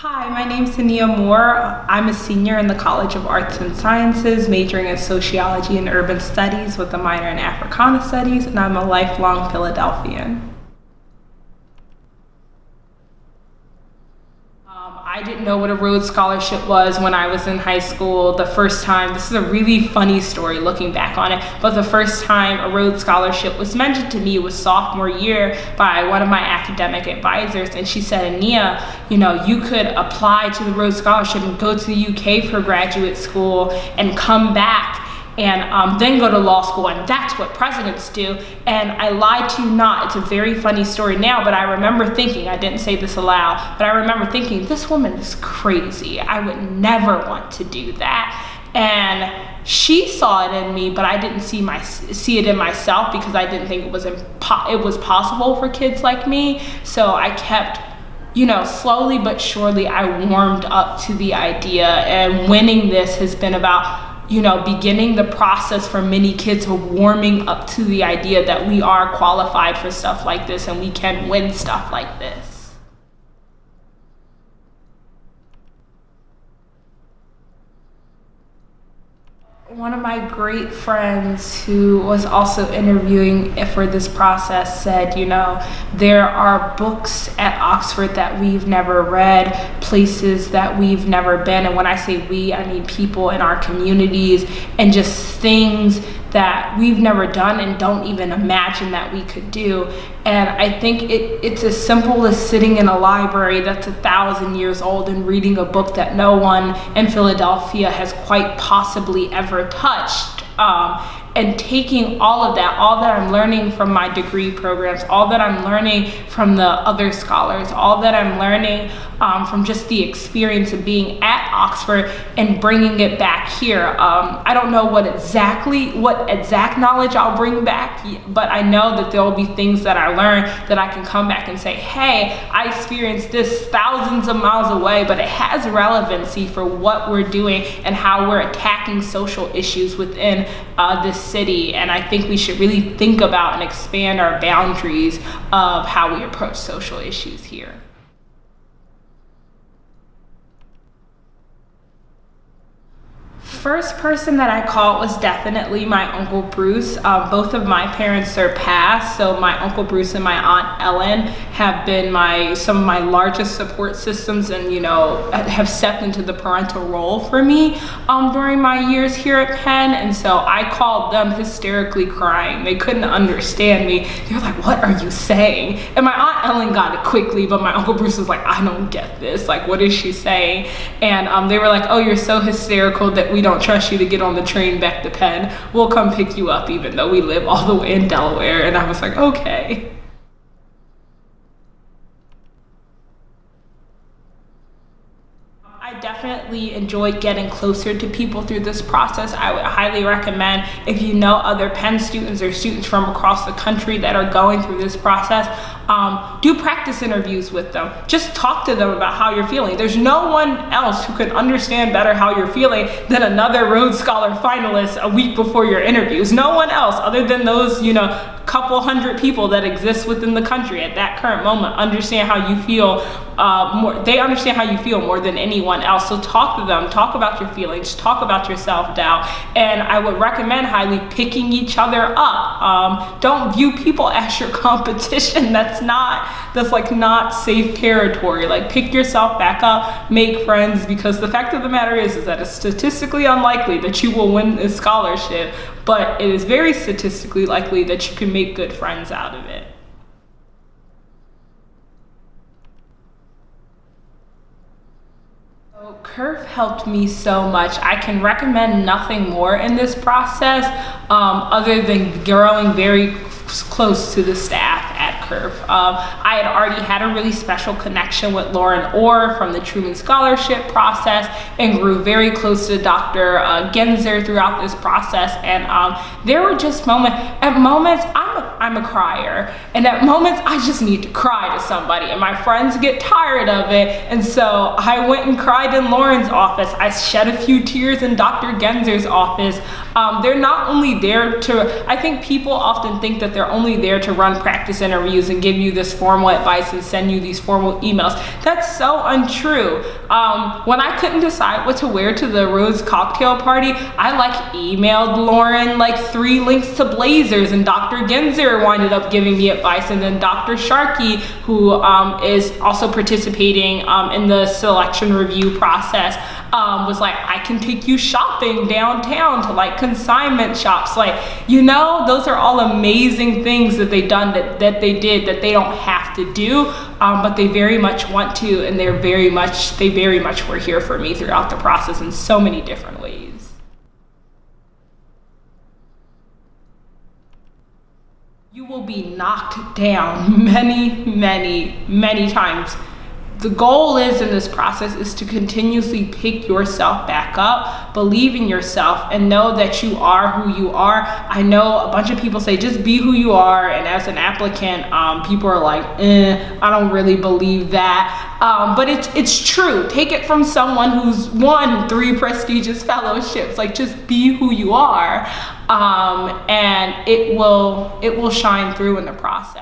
Hi, my name is Anea Moore. I'm a senior in the College of Arts and Sciences, majoring in Sociology and Urban Studies with a minor in Africana Studies, and I'm a lifelong Philadelphian. I didn't know what a Rhodes Scholarship was when I was in high school. The first time, this is a really funny story looking back on it, but the first time a Rhodes Scholarship was mentioned to me was sophomore year by one of my academic advisors, and she said, Anea, you could apply to the Rhodes Scholarship and go to the UK for graduate school and come back and then go to law school, and that's what presidents do. And I lied to you not. It's a very funny story now, but I remember thinking, I didn't say this aloud, but I remember thinking, this woman is crazy. I would never want to do that. And she saw it in me, but I didn't see it in myself because I didn't think it was possible for kids like me. So I kept, slowly but surely I warmed up to the idea, and winning this has been about beginning the process for many kids of warming up to the idea that we are qualified for stuff like this and we can win stuff like this. One of my great friends who was also interviewing for this process said, there are books at Oxford that we've never read, places that we've never been. And when I say we, I mean people in our communities, and just things that we've never done and don't even imagine that we could do. And I think it's as simple as sitting in a library that's 1,000 years old and reading a book that no one in Philadelphia has quite possibly ever touched. And taking all of that, all that I'm learning from my degree programs, all that I'm learning from the other scholars, all that I'm learning from just the experience of being at Oxford and bringing it back here. I don't know what exact knowledge I'll bring back, but I know that there will be things that I learned that I can come back and say, hey, I experienced this thousands of miles away, but it has relevancy for what we're doing and how we're attacking social issues within this city. And I think we should really think about and expand our boundaries of how we approach social issues here. First person that I called was definitely my Uncle Bruce. Both of my parents are passed, so my Uncle Bruce and my Aunt Ellen have been some of my largest support systems, and have stepped into the parental role for me during my years here at Penn. And so I called them hysterically crying. They couldn't understand me. They were like, "What are you saying?" And my Aunt Ellen got it quickly, but my Uncle Bruce was like, "I don't get this. Like, what is she saying?" And they were like, "Oh, you're so hysterical that we don't trust you to get on the train back to Penn. We'll come pick you up even though we live all the way in Delaware." And I was like, okay. I definitely enjoyed getting closer to people through this process. I would highly recommend, if you know other Penn students or students from across the country that are going through this process, do practice interviews with them. Just talk to them about how you're feeling. There's no one else who can understand better how you're feeling than another Rhodes Scholar finalist a week before your interviews. No one else other than those, couple hundred people that exist within the country at that current moment understand how you feel more. They understand how you feel more than anyone else. So talk to them, talk about your feelings, talk about your self-doubt. And I would recommend highly picking each other up. Don't view people as your competition. That's not safe territory. Like, pick yourself back up, make friends, because the fact of the matter is that it's statistically unlikely that you will win this scholarship, but it is very statistically likely that you can make good friends out of it. So CURF helped me so much. I can recommend nothing more in this process other than growing very close to the staff at CURF. I had already had a really special connection with Lauren Orr from the Truman Scholarship process and grew very close to Dr. Genzer throughout this process. And there were just moments, I'm a I'm a crier. And at moments, I just need to cry to somebody. And my friends get tired of it. And so I went and cried in Lauren's office. I shed a few tears in Dr. Genzer's office. They're not only there to, I think people often think that they're only there to run practice interviews and give you this formal advice and send you these formal emails. That's so untrue. When I couldn't decide what to wear to the Rhodes cocktail party, I emailed Lauren 3 links to blazers, and Dr. Genzer winded up giving me advice, and then Dr. Sharkey, who is also participating in the selection review process, was like, I can take you shopping downtown to consignment shops. Those are all amazing things that they done that they did that they don't have to do, but they very much want to, and they very much were here for me throughout the process in so many different ways. You will be knocked down many times. The goal in this process is to continuously pick yourself back up, believe in yourself, and know that you are who you are. I know a bunch of people say, just be who you are. And as an applicant, people are like, I don't really believe that. But it's true. Take it from someone who's won 3 prestigious fellowships. Just be who you are. And it will shine through in the process.